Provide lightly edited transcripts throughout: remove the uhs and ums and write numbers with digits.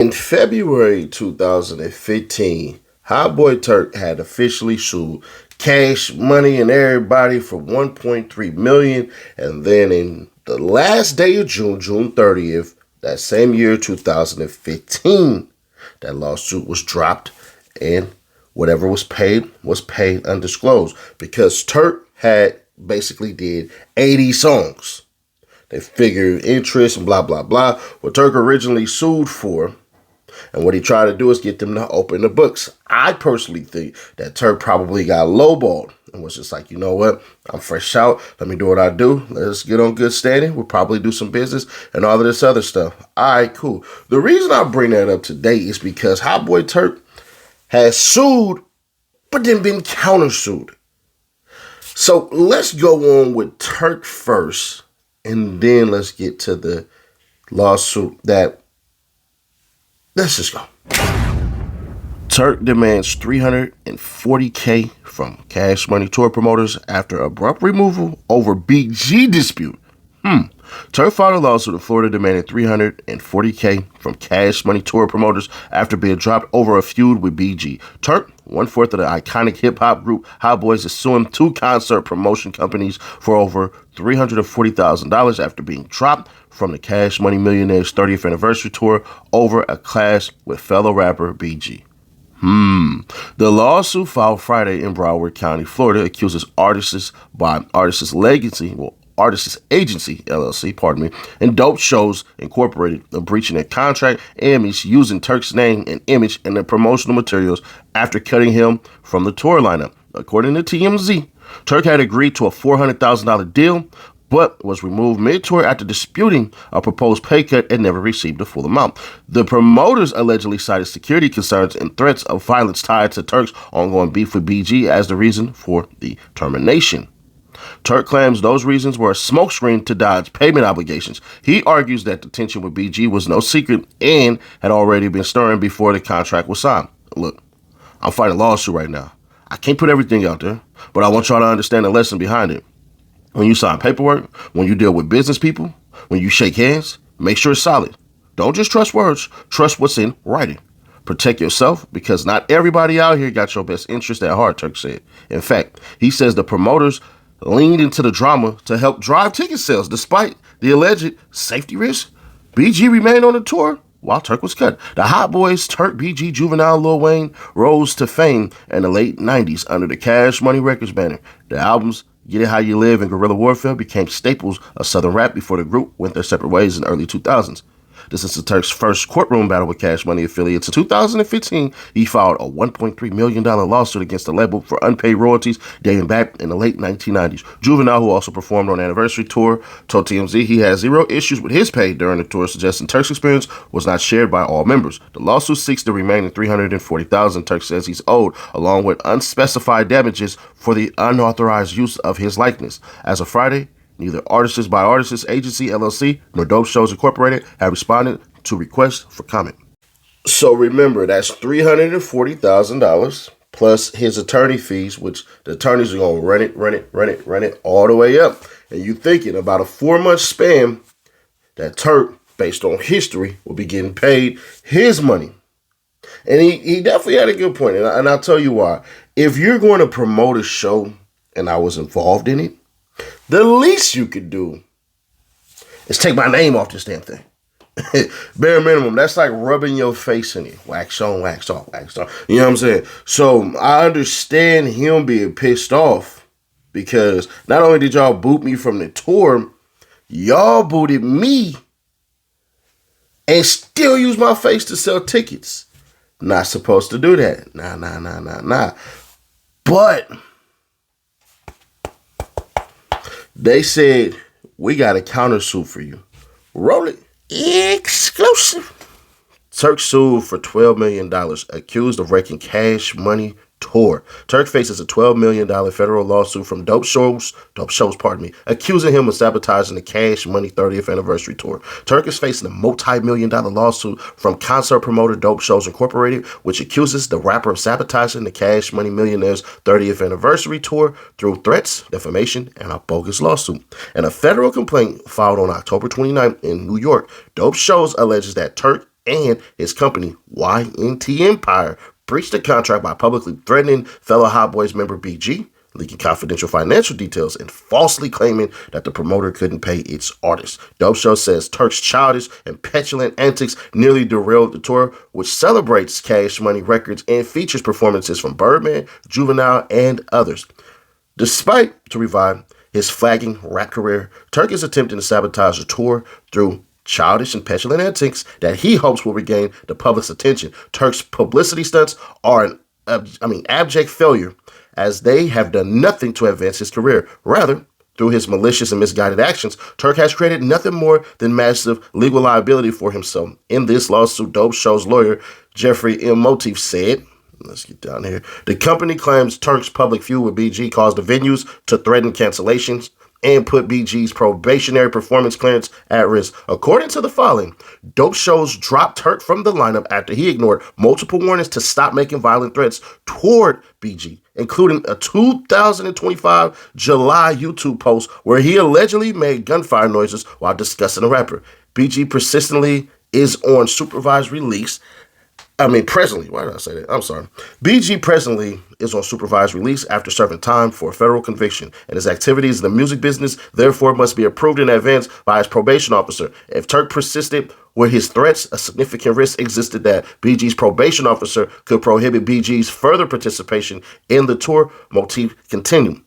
In February 2015, Hotboy Turk had officially sued Cash Money and everybody for 1.3 million, and then in the last day of June, June 30th, that same year 2015, that lawsuit was dropped and whatever was paid undisclosed because Turk had basically did 80 songs. They figured interest and blah blah blah. What Turk originally sued for and what he tried to do is get them to open the books. I personally think that Turk probably got lowballed and was just like, you know what? I'm fresh out. Let me do what I do. Let's get on good standing. We'll probably do some business and all of this other stuff. All right, cool. The reason I bring that up today is because Hotboy Turk has sued, but then been countersued. So let's go on with Turk first, and then let's get to the lawsuit that. Let's just go. Turk demands $340K from Cash Money tour promoters after abrupt removal over BG dispute. Turk filed a lawsuit in Florida demanding $340K from Cash Money tour promoters after being dropped over a feud with BG. Turk, one-fourth of the iconic hip-hop group Hot Boys, is suing two concert promotion companies for over $340,000 after being dropped from the Cash Money Millionaires 30th anniversary tour over a clash with fellow rapper BG. The lawsuit filed Friday in Broward County, Florida, accuses Artists Agency, LLC, and Dope Shows Incorporated of breaching a contract and misusing Turk's name and image in the promotional materials after cutting him from the tour lineup. According to TMZ, Turk had agreed to a $400,000 deal, but was removed mid-tour after disputing a proposed pay cut and never received the full amount. The promoters allegedly cited security concerns and threats of violence tied to Turk's ongoing beef with BG as the reason for the termination. Turk claims those reasons were a smokescreen to dodge payment obligations. He argues that the tension with BG was no secret and had already been stirring before the contract was signed. Look, I'm fighting a lawsuit right now. I can't put everything out there, but I want y'all to understand the lesson behind it. When you sign paperwork, when you deal with business people, when you shake hands, make sure it's solid. Don't just trust words, trust what's in writing. Protect yourself because not everybody out here got your best interest at heart, Turk said. In fact, he says the promoters leaned into the drama to help drive ticket sales despite the alleged safety risk. BG remained on the tour while Turk was cut. The Hot Boys, Turk, BG, Juvenile, Lil Wayne rose to fame in the late 90s under the Cash Money Records banner. The albums Get It How You Live and Guerrilla Warfare became staples of Southern rap before the group went their separate ways in the early 2000s. This is the Turk's first courtroom battle with Cash Money affiliates. In 2015, he filed a $1.3 million lawsuit against the label for unpaid royalties dating back in the late 1990s. Juvenile, who also performed on the anniversary tour, told TMZ he had zero issues with his pay during the tour, suggesting Turk's experience was not shared by all members. The lawsuit seeks the remaining $340,000 Turk says he's owed, along with unspecified damages for the unauthorized use of his likeness. As of Friday, neither Artists Agency, LLC, nor Dope Shows Incorporated have responded to requests for comment. So remember, that's $340,000 plus his attorney fees, which the attorneys are going to run it all the way up. And you thinking about a 4-month span that Turk, based on history, will be getting paid his money. And he definitely had a good point. And I'll tell you why. If you're going to promote a show, and I was involved in it, the least you could do is take my name off this damn thing. Bare minimum, that's like rubbing your face in it. Wax on, wax off, wax on. You know what I'm saying? So I understand him being pissed off because not only did y'all boot me from the tour, y'all booted me and still use my face to sell tickets. Not supposed to do that. Nah. But they said, we got a countersuit for you. Roll it. Exclusive. Turk sued for $12 million, accused of wrecking Cash Money tour. Turk faces a $12 million federal lawsuit from Dope Shows, accusing him of sabotaging the Cash Money 30th anniversary tour. Turk is facing a multi-million-dollar lawsuit from concert promoter Dope Shows Incorporated, which accuses the rapper of sabotaging the Cash Money Millionaires 30th anniversary tour through threats, defamation, and a bogus lawsuit. In a federal complaint filed on October 29th in New York, Dope Shows alleges that Turk and his company, YNT Empire, breached the contract by publicly threatening fellow Hot Boys member BG, leaking confidential financial details, and falsely claiming that the promoter couldn't pay its artists. Dope Show says Turk's childish and petulant antics nearly derailed the tour, which celebrates Cash Money Records and features performances from Birdman, Juvenile, and others. Despite, to revive his flagging rap career, Turk is attempting to sabotage the tour through childish and petulant antics that he hopes will regain the public's attention. Turk's publicity stunts are an abject failure, as they have done nothing to advance his career. Rather, through his malicious and misguided actions, Turk has created nothing more than massive legal liability for himself. In this lawsuit, Dope Show's lawyer, Jeffrey M. Motif, said, let's get down here, the company claims Turk's public feud with BG caused the venues to threaten cancellations and put BG's probationary performance clearance at risk. According to the filing, Dope Shows dropped Turk from the lineup after he ignored multiple warnings to stop making violent threats toward BG, including a 2025 July YouTube post where he allegedly made gunfire noises while discussing a rapper. BG persistently is on supervised release. Presently, why did I say that? I'm sorry. BG presently is on supervised release after serving time for a federal conviction, and his activities in the music business therefore must be approved in advance by his probation officer. If Turk persisted with his threats, a significant risk existed that BG's probation officer could prohibit BG's further participation in the tour. Motif continued.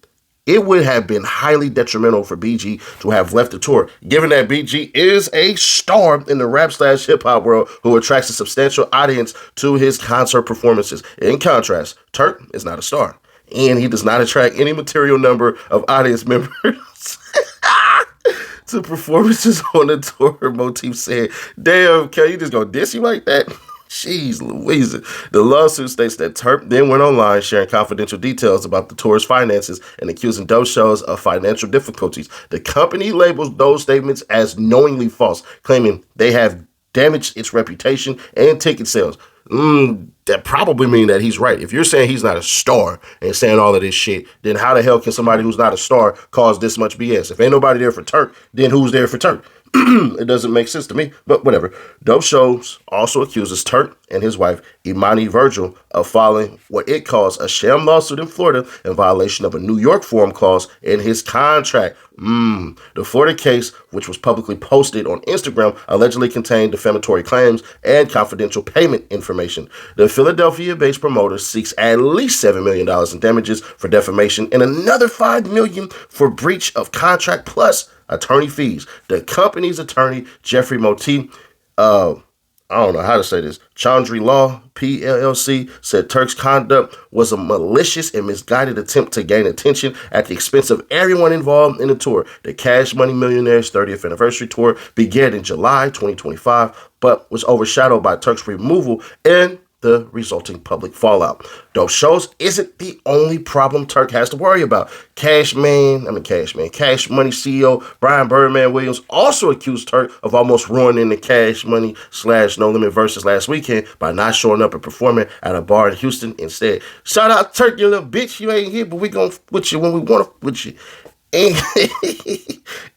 It would have been highly detrimental for BG to have left the tour, given that BG is a star in the rap/hip-hop world who attracts a substantial audience to his concert performances. In contrast, Turk is not a star, and he does not attract any material number of audience members to performances on the tour. Motif said, damn, can you just go diss you like that? Jeez Louise. The lawsuit states that Turk then went online sharing confidential details about the tour's finances and accusing Dope Shows of financial difficulties. The company labels those statements as knowingly false, claiming they have damaged its reputation and ticket sales. That probably means that he's right. If you're saying he's not a star and saying all of this shit, then how the hell can somebody who's not a star cause this much BS? If ain't nobody there for Turk, then who's there for Turk? It doesn't make sense to me, but whatever. Dope Shows also accuses Turk and his wife, Imani Virgil, of filing what it calls a sham lawsuit in Florida in violation of a New York forum clause in his contract. The Florida case, which was publicly posted on Instagram, allegedly contained defamatory claims and confidential payment information. The Philadelphia-based promoter seeks at least $7 million in damages for defamation and another $5 million for breach of contract plus attorney fees. The company's attorney, Jeffrey Motif, I don't know how to say this, Chandri Law, PLLC, said Turk's conduct was a malicious and misguided attempt to gain attention at the expense of everyone involved in the tour. The Cash Money Millionaires 30th anniversary tour began in July 2025, but was overshadowed by Turk's removal and the resulting public fallout. Dope Shows isn't the only problem Turk has to worry about. Cash Money CEO Brian Birdman Williams also accused Turk of almost ruining the Cash Money / No Limit versus last weekend by not showing up and performing at a bar in Houston instead. Shout out Turk, you little bitch, you ain't here, but we gonna with you when we want to with you. And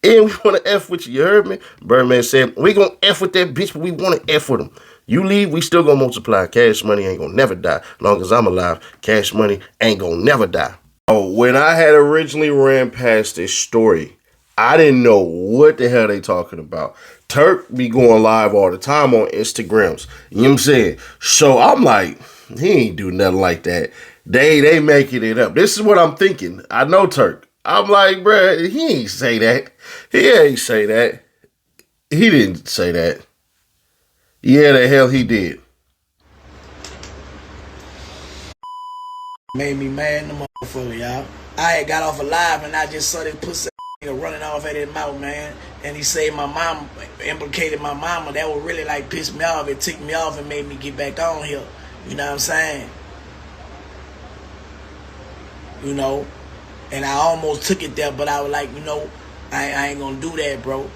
we want to F with you, you heard me? Birdman said, we gonna F with that bitch, but we want to F with him. You leave, we still gonna multiply. Cash Money ain't gonna never die. As long as I'm alive, Cash Money ain't gonna never die. Oh, when I had originally ran past this story, I didn't know what the hell they talking about. Turk be going live all the time on Instagrams. You know what I'm saying? So I'm like, he ain't do nothing like that. They making it up. This is what I'm thinking. I know Turk. I'm like, bruh, he ain't say that. He ain't say that. He didn't say that. Yeah, the hell he did. Made me mad in the motherfucker, y'all. I had got off alive and I just saw that pussy nigga running off at his mouth, man. And he said my mom implicated my mama. That would really like piss me off. It ticked me off and made me get back on here. You know what I'm saying? You know? And I almost took it there, but I was like, you know, I ain't gonna do that, bro.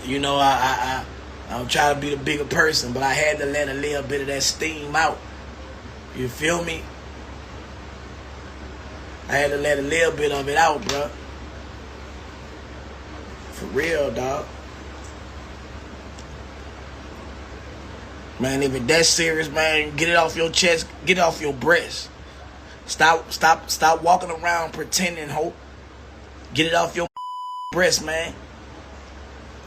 You know, I'm trying to be the bigger person, but I had to let a little bit of that steam out. You feel me? I had to let a little bit of it out, bro. For real, dog. Man, if it's that serious, man, get it off your chest, get it off your breast. Stop walking around pretending hope. Get it off your breast, man.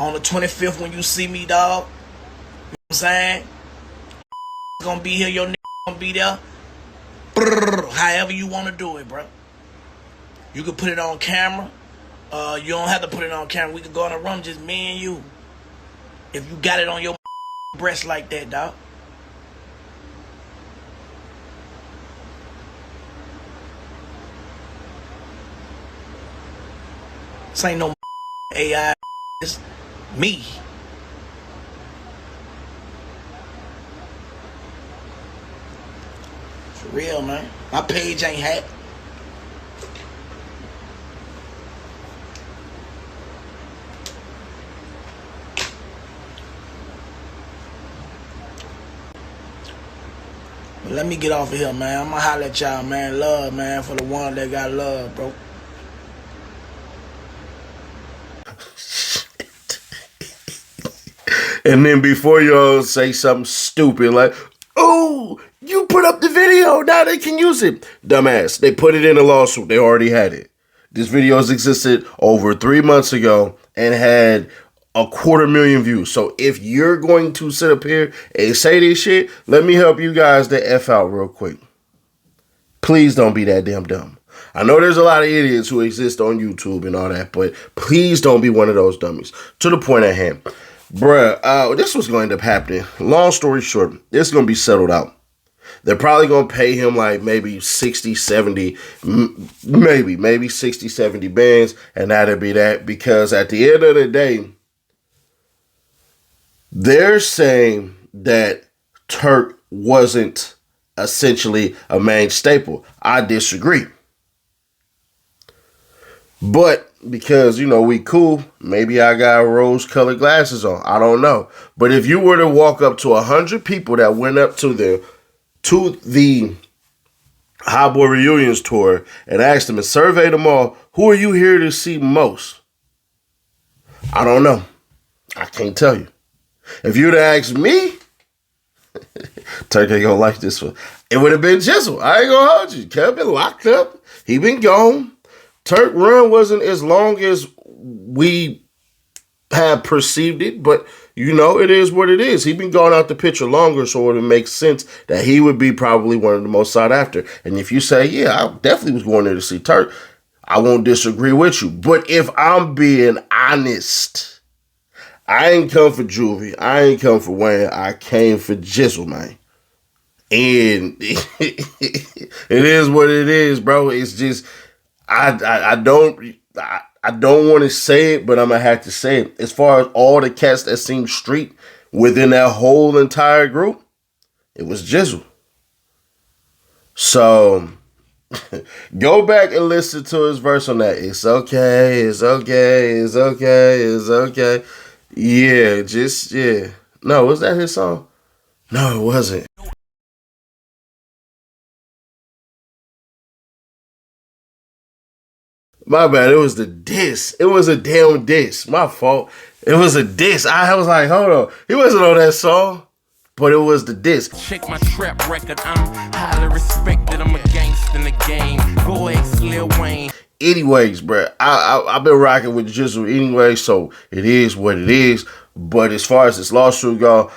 On the 25th when you see me, dog, you know what I'm saying? Gonna be here, your nigga gonna be there. Brrr, however you wanna do it, bro. You can put it on camera. You don't have to put it on camera. We can go in a room, just me and you. If you got it on your breast like that, dog. This ain't no AI. It's me. For real, man. My page ain't hacked. But let me get off of here, man. I'm gonna holler at y'all, man. Love, man, for the one that got love, bro. And then before y'all say something stupid like, oh, you put up the video, now they can use it. Dumbass, they put it in a lawsuit. They already had it. This video has existed over 3 months ago and had 250,000 views. So if you're going to sit up here and say this shit, let me help you guys the F out real quick. Please don't be that damn dumb. I know there's a lot of idiots who exist on YouTube and all that, but please don't be one of those dummies. To the point at hand. Bruh, this was going to end up happening. Long story short, this is going to be settled out. They're probably going to pay him like maybe 60, 70, maybe 60, 70 bands, and that'll be that. Because at the end of the day, they're saying that Turk wasn't essentially a main staple. I disagree. But because, you know, we cool, maybe I got rose-colored glasses on. I don't know. But if you were to walk up to 100 people that went up to the Hotboy Reunions tour and asked them and surveyed them all, who are you here to see most? I don't know. I can't tell you. If you'd have asked me, Turk ain't gonna like this one. It would have been Jizzle. I ain't gonna hold you. Kev been locked up. He been gone. Turk run wasn't as long as we have perceived it, but you know, it is what it is. He been gone out the picture longer, so it would make sense that he would be probably one of the most sought after. And if you say, yeah, I definitely was going there to see Turk, I won't disagree with you. But if I'm being honest, I ain't come for Juvie. I ain't come for Wayne. I came for Jizzle, man. And it is what it is, bro. It's just, I don't want to say it, but I'm gonna have to say it. As far as all the cats that seem street within that whole entire group, it was Jizzle. So go back and listen to his verse on that. It's okay, it's okay, it's okay, it's okay. Yeah. No, was that his song? No, it wasn't. My bad, it was the diss. It was a damn diss. My fault. It was a diss. I was like, hold on. He wasn't on that song, but it was the diss. Check my trap record. I'm highly respected. I'm a gangster in the game. Go ex Lil Wayne. Anyways, bruh, I've been rocking with Jizzle anyway, so it is what it is. But as far as this lawsuit go,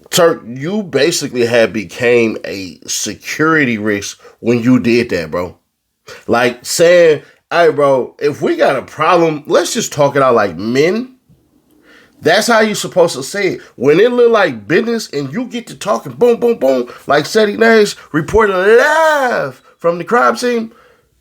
Turk, you basically had became a security risk when you did that, bro. Like saying, hey, bro, if we got a problem, let's just talk it out like men. That's how you supposed to say it. When it look like business and you get to talking boom, boom, boom, like Ceddy Nash reporting live from the crime scene,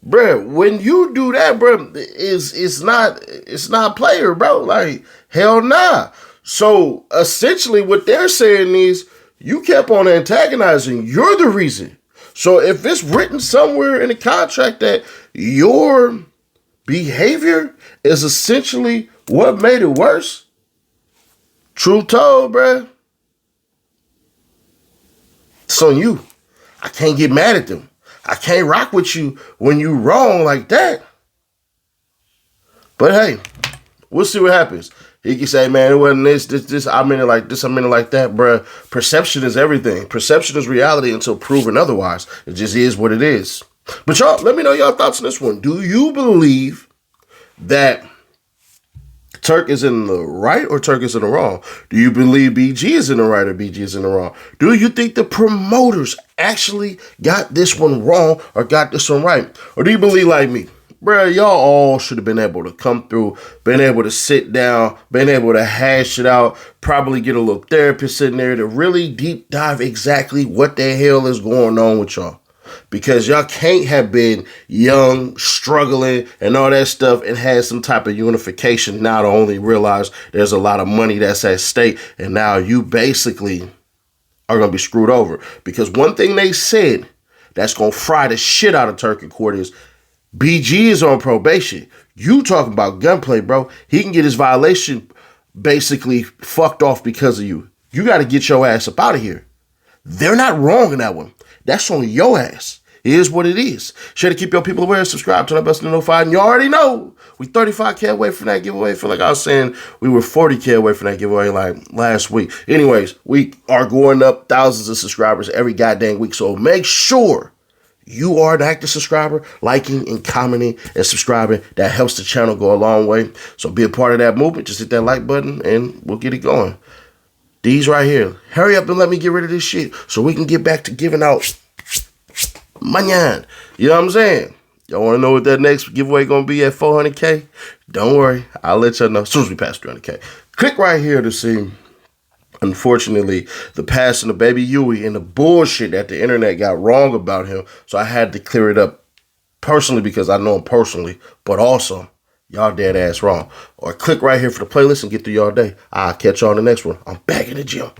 bruh, when you do that, bruh, it's not player, bro. Like, hell nah. So essentially what they're saying is you kept on antagonizing. You're the reason. So if it's written somewhere in the contract that your behavior is essentially what made it worse, truth told, bruh, it's on you. I can't get mad at them. I can't rock with you when you wrong like that. But hey, we'll see what happens. He can say, man, it wasn't this, I mean it like this, I mean it like that, bruh. Perception is everything. Perception is reality until proven otherwise. It just is what it is. But y'all, let me know your thoughts on this one. Do you believe that Turk is in the right or Turk is in the wrong? Do you believe BG is in the right or BG is in the wrong? Do you think the promoters actually got this one wrong or got this one right? Or do you believe like me? Bruh, y'all all should have been able to come through, been able to sit down, been able to hash it out, probably get a little therapist in there to really deep dive exactly what the hell is going on with y'all. Because y'all can't have been young, struggling, and all that stuff and had some type of unification now to only realize there's a lot of money that's at stake. And now you basically are going to be screwed over. Because one thing they said that's going to fry the shit out of Turk in court is BG is on probation. You talking about gunplay, bro. He can get his violation basically fucked off because of you. You got to get your ass up out of here. They're not wrong in that one. That's on your ass. It is what it is. Sure to keep your people aware, subscribe, turn on best to notify, and you already know we 35K away from that giveaway. I feel like I was saying we were 40K away from that giveaway like last week. Anyways, we are going up thousands of subscribers every goddamn week, so make sure you are an active subscriber, liking and commenting and subscribing. That helps the channel go a long way. So be a part of that movement. Just hit that like button and we'll get it going. These right here. Hurry up and let me get rid of this shit so we can get back to giving out manyan. You know what I'm saying? Y'all want to know what that next giveaway going to be at 400K? Don't worry. I'll let y'all know as soon as we pass 300K. Click right here to see, unfortunately, the passing of Baby Huey and the bullshit that the internet got wrong about him. So I had to clear it up personally because I know him personally, but also y'all dead ass wrong. Or click right here for the playlist and get through y'all day. I'll catch y'all on the next one. I'm back in the gym.